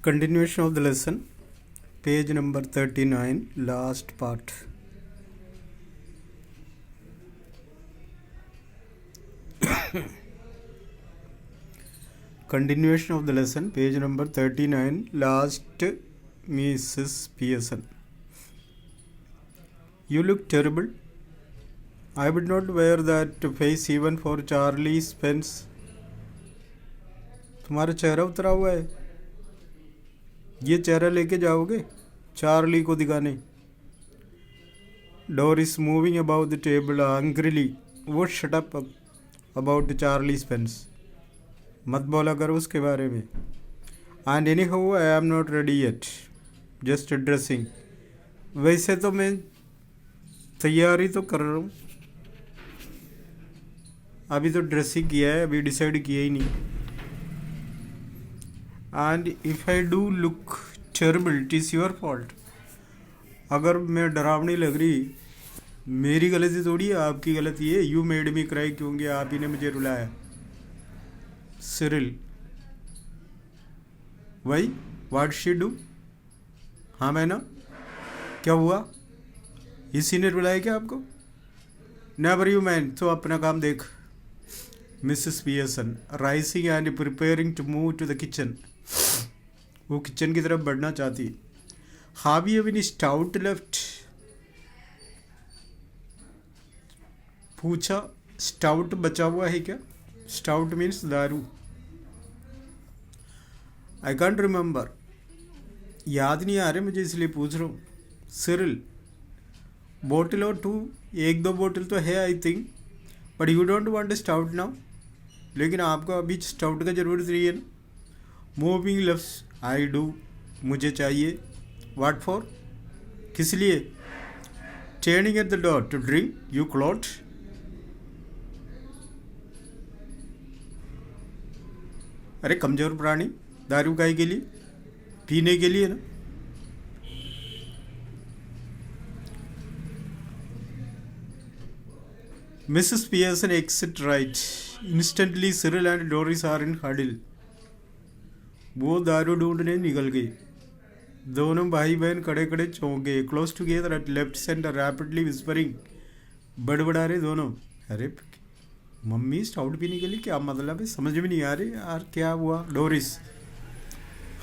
Continuation of the lesson, page number 39, last part. Continuation of the lesson, page number 39, last Mrs. Pearson. You look terrible. I would not wear that face even for Charlie Spence. तुम्हारा चेहरा उतरा हुआ है, ये चेहरा लेके जाओगे Charlie को दिखाने? Doris moving about the table angrily. वो shut up about Charlie Spence. मत बोला करो उसके बारे में. And anyhow I am not ready yet. Just dressing. वैसे तो मैं तैयारी तो कर रहा हूँ, अभी तो ड्रेसिंग किया है, अभी डिसाइड किया ही नहीं. And if I do look terrible, it is your fault. अगर मैं डरावनी लग रही, मेरी गलती थोड़ी है, आपकी गलती है. You made me cry, क्योंकि आप ही ने मुझे रुलाया. Cyril, why? What she do? हाँ मैं ना, क्या हुआ? इसी ने रुलाया क्या आपको? Never you mind, तो अपना काम देख. Mrs. Pearson rising and preparing to move to the kitchen. वो किचन की तरफ बढ़ना चाहती. Have you any stout left? पूछा, स्टाउट बचा हुआ है क्या? स्टाउट मीन्स दारू. आई कांट रिमेंबर, याद नहीं आ रहे मुझे, इसलिए पूछ रहा हूँ. सिरिल, बोतल और 2, 1-2 बोतल तो है I think, but you don't want stout now. लेकिन आपको अभी स्टाउट का ज़रूरत नहीं है ना. मूविंग लफ्स, आई डू, मुझे चाहिए. वाट फॉर, किस लिए? Standing at the door to drink you clot. अरे कमज़ोर प्राणी, दारू काहे के लिए? पीने के लिए ना. Mrs. Pearson exit right. Instantly Cyril and Doris are in huddle. वो दारू ढूंढने निकल गई. दोनों भाई बहन खड़े खड़े चौंक गए. Close together at left centre, rapidly whispering, बड़बड़ा रहे दोनों. अरे मम्मी स्टाउट पीने के लिए क्या मतलब है, समझ में नहीं आ रही यार, क्या हुआ? Doris,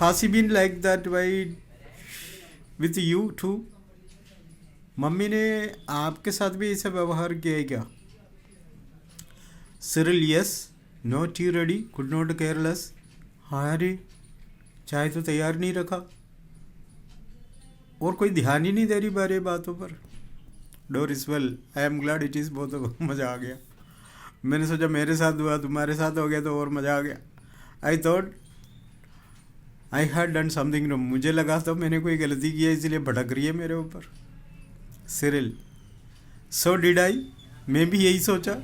has she been like that why with you too. मम्मी ने आपके साथ भी ऐसा व्यवहार किया है क्या? Cyril, yes. No tea ready, could not careless. हाँ रे, चाय तो तैयार नहीं रखा, और कोई ध्यान ही नहीं दे रही बारे बातों पर. Doris, well I am glad it is बहुत मज़ा आ गया. मैंने सोचा मेरे साथ हुआ, तुम्हारे साथ हो गया तो और मज़ा आ गया. I thought I had done something wrong. मुझे लगा तो मैंने कोई गलती की है, इसलिए भटक रही है मेरे ऊपर. सिरिल, सो डिड आई, मैं भी यही सोचा,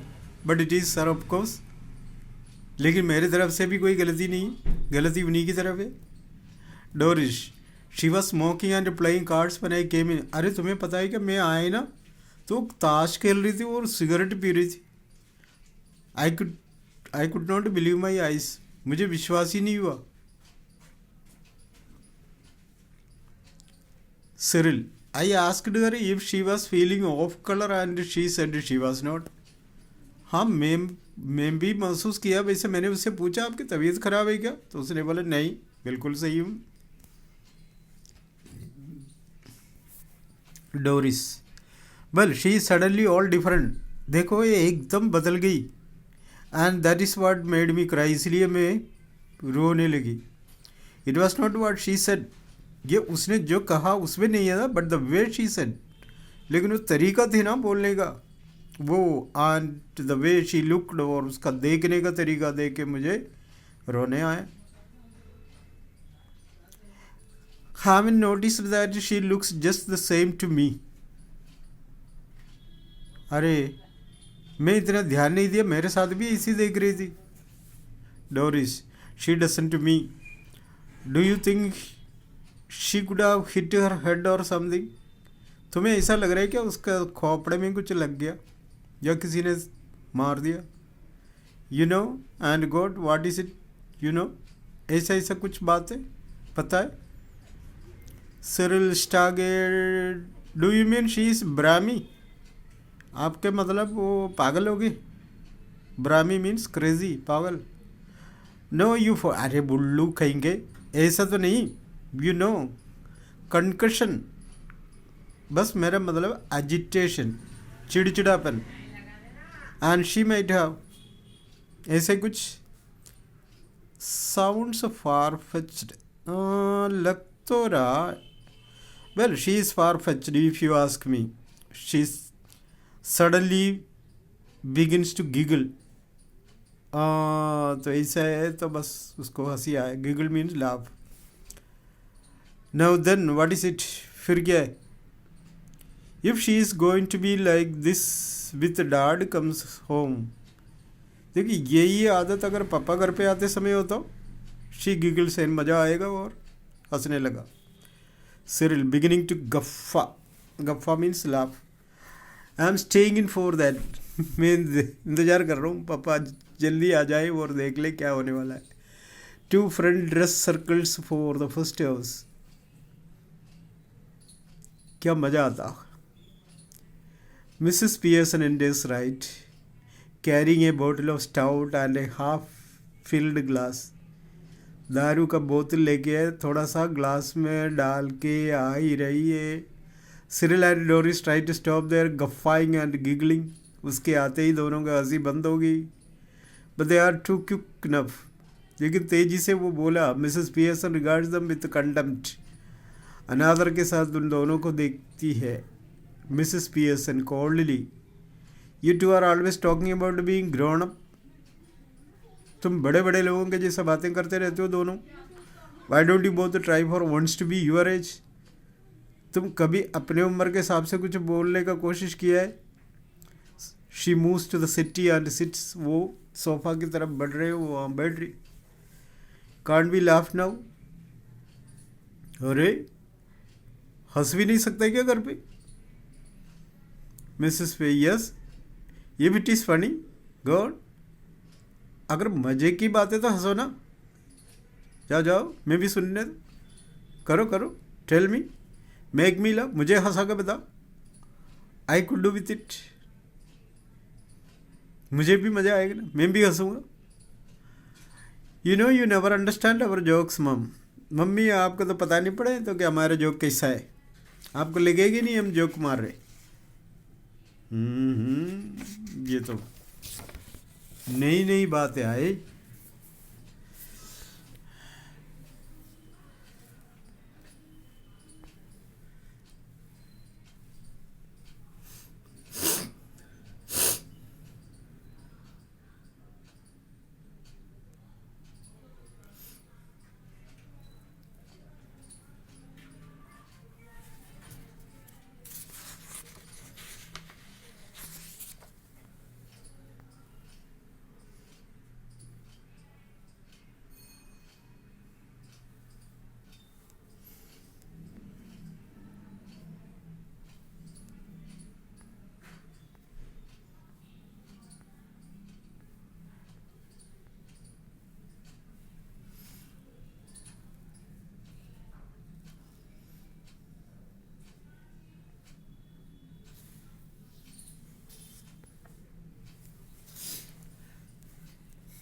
but it is sir of course. लेकिन मेरी तरफ से भी कोई गलती नहीं, गलती उन्हीं की तरफ है. Doris, she was smoking and playing cards when I came in. अरे तुम्हें पता है कि मैं आए ना तो ताश खेल रही थी और सिगरेट पी रही थी. I could not believe my eyes, मुझे विश्वास ही नहीं हुआ. Cyril, I asked her if she was feeling off color and she said she was not. हाँ मैं भी महसूस किया. वैसे मैंने उससे पूछा आपकी तबीयत खराब है क्या, तो उसने बोला नहीं, बिल्कुल सही हूँ. Doris, well she is suddenly all different. देखो ये एकदम बदल गई. And that is what made me cry, इसलिए मैं रोने लगी. It was not what she said, ये उसने जो कहा उसमें नहीं है ना, but the way she said. लेकिन वो तरीका थे ना बोलने का, वो and the way she looked, और उसका देखने का तरीका देख के मुझे रोने आया. Haven't noticed that she looks just the same to me. अरे मैं इतना ध्यान नहीं दिया, मेरे साथ भी इसी देख रही थी. Doris, she doesn't to me. Do you think she could have hit her head or something. तुम्हें ऐसा लग रहा है क्या उसका खोपड़े में कुछ लग गया या किसी ने मार दिया? You know and God what is it, you know, ऐसा ऐसा कुछ बात है. पता है? Cyril staggered, do you mean she is barmy? आपके मतलब वो पागल होगी? ब्राह्मी मीन्स क्रेजी, पागल। नो यू फॉर, अरे बुल्लू कहेंगे, ऐसा तो नहीं, यू नो, कंकशन, बस मेरा मतलब एजिटेशन, चिड़चिड़ापन। एंड शी माइट हैव, ऐसे कुछ। साउंड्स फार फेच्ड, लग तो रहा। Well she is far fetched if you ask me. She suddenly begins to giggle. तो ऐसा है तो बस उसको हंसी आए। Giggle means laugh. Now then what is it, फिर क्या है? If she is going to be like this with dad comes home. देखिए यही आदत अगर पापा घर पे आते समय हो तो शी गिगल से मज़ा आएगा और हंसने लगा। Cyril beginning to guffaw, guffaw means laugh. I am staying in for that, मैं इंतज़ार कर रहा हूँ पापा जल्दी आ जाए और देख ले क्या होने वाला है। Two friend dress circles for the first house, क्या मज़ा आता। Mrs Pearson in this right, carrying a bottle of stout and a half filled glass. दारू का बोतल लेके थोड़ा सा ग्लास में डाल के आ ही रही है। Cyril and Doris try to stop their guffawing and giggling. उसके आते ही दोनों का हंसी बंद हो गई। But they are too quick enough, लेकिन तेजी से वो बोला। Mrs Pearson regards them with contempt, अनादर के साथ उन दोनों को देखती है। Mrs Pearson coldly, you two are always talking about being grown up. तुम बड़े बड़े लोगों के जैसा बातें करते रहते हो दोनों। Why don't you both try for once to be your age. तुम कभी अपने उम्र के हिसाब से कुछ बोलने का कोशिश किया है? She moves to the city and sits, वो सोफा की तरफ बढ़ रहे हो, वहाँ बैठ रही। कांट बी लाफ नाउ, अरे हंस भी नहीं सकता क्या घर पे? मिसेस पे, यस ये इट इज़ फनी, गॉड, अगर मजे की बात है तो हंसो ना। जाओ जाओ, मैं भी सुनने दो, करो करो, tell me, make me love, मुझे हंसा कर बताओ। I could do with it, मुझे भी मज़ा आएगा ना, मैं भी हंसूँगा। You know you never understand our jokes mum. मम्मी आपको तो पता नहीं पड़े तो क्या हमारा जोक कैसा है, आपको लगेगी नहीं हम जोक मार रहे। ये तो नई नई बातें आए।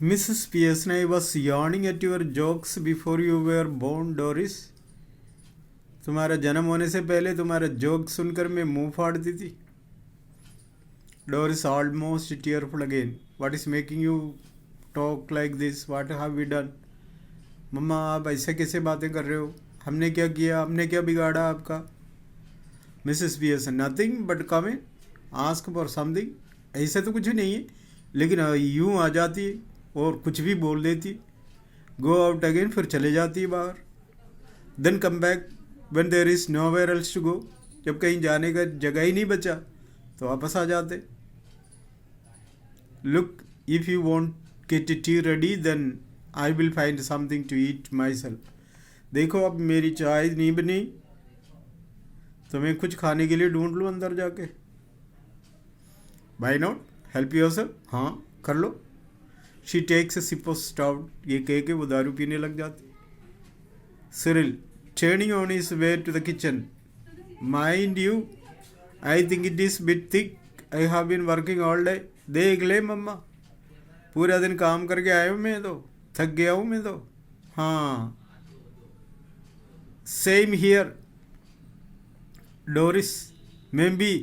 Mrs. Pearson, I was yawning at your jokes before you were born, Doris. तुम्हारा जन्म होने से पहले तुम्हारा जोक सुनकर मैं मुंह फाड़ती थी। Doris almost tearful again. What is making you talk like this? What have we done? मम्मा आप ऐसे कैसे बातें कर रहे हो? हमने क्या किया? हमने क्या बिगाड़ा आपका? Mrs. Pearson, nothing but come in, ask for something. ऐसे तो कुछ नहीं है, लेकिन यूँ आ जाती है और कुछ भी बोल देती। गो आउट अगेन, फिर चले जाती है बाहर। Then come back when there is nowhere else to go, जब कहीं जाने का जगह ही नहीं बचा तो वापस आ जाते। Look, if you want get tea ready then I will find something to eat myself. देखो अब मेरी चाय नहीं बनी तो मैं कुछ खाने के लिए ढूंढ लूँ अंदर जाके। वाई नॉट, हेल्प योरसेल्फ, हाँ कर लो। She takes a sip of stout, ये कह के वो दारू पीने लग जाती। Cyril, turning on his way to the kitchen. Mind you, I think it is bit thick. I have been working all day. देख ले मम्मा, पूरा दिन काम करके आया हूँ मैं, तो थक गया हूँ मैं तो. हाँ, सेम हियर डोरिस, मैं भी.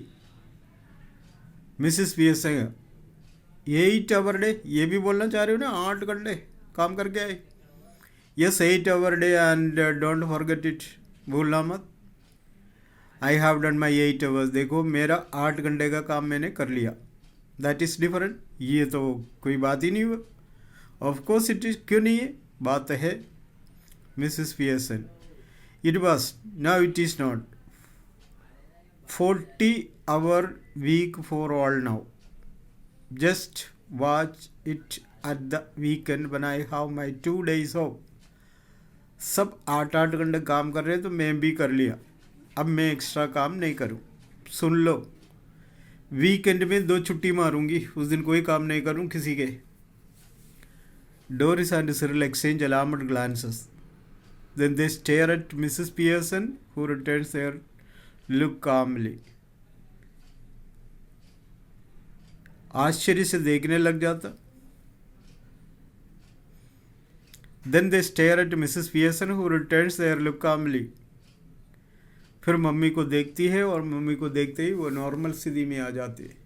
Mrs P S 8 hour day, ये भी बोलना चाह रही हो ना, 8 घंटे काम करके आए. Yes, 8 hour day and don't forget it, भूलना मत. I have done my 8 hours. देखो, मेरा 8 घंटे का काम मैंने कर लिया. That is different. ये तो कोई बात ही नहीं हुआ. ऑफकोर्स इट इज, क्यों नहीं है, बात है. Mrs Pearson, it was, now it is not. 40 hour week for all now. Just watch it at the weekend when I have my 2 days off. सब 8 घंटे काम कर रहे हैं तो मैं भी कर लिया. अब मैं एक्स्ट्रा काम नहीं करूं. सुन लो, वीकेंड में 2 छुट्टी मारूंगी, उस दिन कोई काम नहीं करूं किसी के. Doris and Cyril exchange alarmed glances. Then they stare at Mrs. Pearson, who returns their look calmly. आश्चर्य से देखने लग जाता. Then they stare at Mrs. Pearson, who returns their look calmly. फिर मम्मी को देखती है और मम्मी को देखते ही वो नॉर्मल स्थिति में आ जाती है.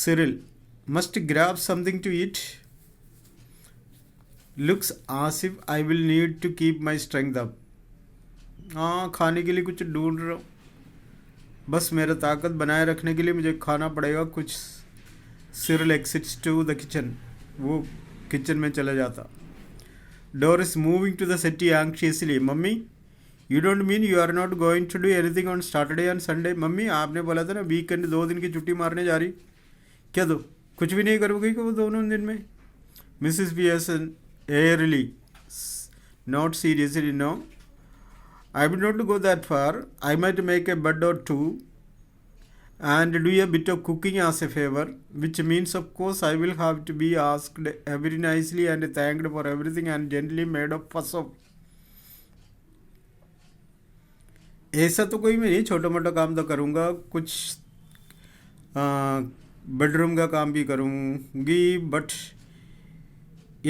Cyril must grab something to eat. Looks as if I will need to keep my strength up. हाँ, खाने के लिए कुछ ढूंढ रहा हूँ, बस मेरा ताकत बनाए रखने के लिए मुझे खाना पड़ेगा कुछ. Cyril exits to the kitchen. वो किचन में चला जाता. Doris moving to the settee anxiously. Mummy, you don't mean you are not going to do anything on Saturday and Sunday? Mummy, आपने बोला था ना वीकेंड 2 दिन की छुट्टी मारने जा रही, क्या दो कुछ भी नहीं करोगी कि वो दोनों दिन में? Mrs. Pearson airily, not seriously, no. I will not go that far. I might make a bed or two and do a bit of cooking as a favor, which means of course I will have to be asked very nicely and thanked for everything and gently made a fuss of. ऐसा तो कोई मैं नहीं, छोटा मोटा काम तो करूँगा, कुछ बेडरूम का काम भी करूँगी. But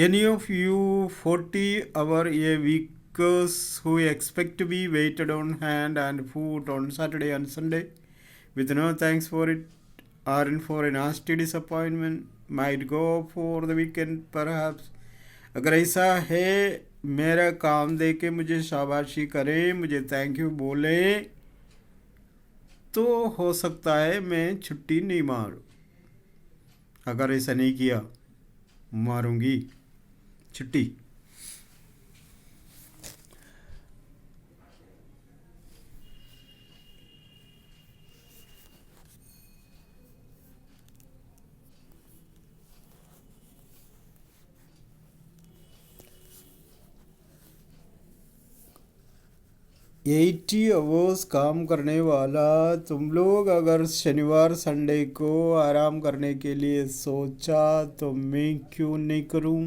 any of you 40 hour a weekers who expect to be waited on hand and food on Saturday and Sunday with no thanks for it, are in for a nasty disappointment. Might go for the weekend perhaps. अगर ऐसा है, मेरा काम दे के मुझे शाबाशी करें, मुझे थैंक यू बोले, तो हो सकता है मैं छुट्टी नहीं मारूं. अगर ऐसा नहीं किया, मारूंगी छुट्टी. एटी आवर्स काम करने वाला तुम लोग अगर शनिवार संडे को आराम करने के लिए सोचा तो मैं क्यों नहीं करूं?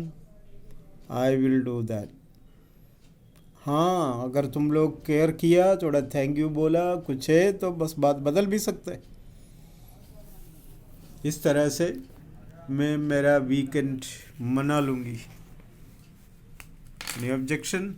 I will do that. हाँ, अगर तुम लोग केयर किया, थोड़ा थैंक यू बोला, कुछ है तो बस बात बदल भी सकता है. इस तरह से मैं मेरा वीकेंड मना लूँगी. Any objection?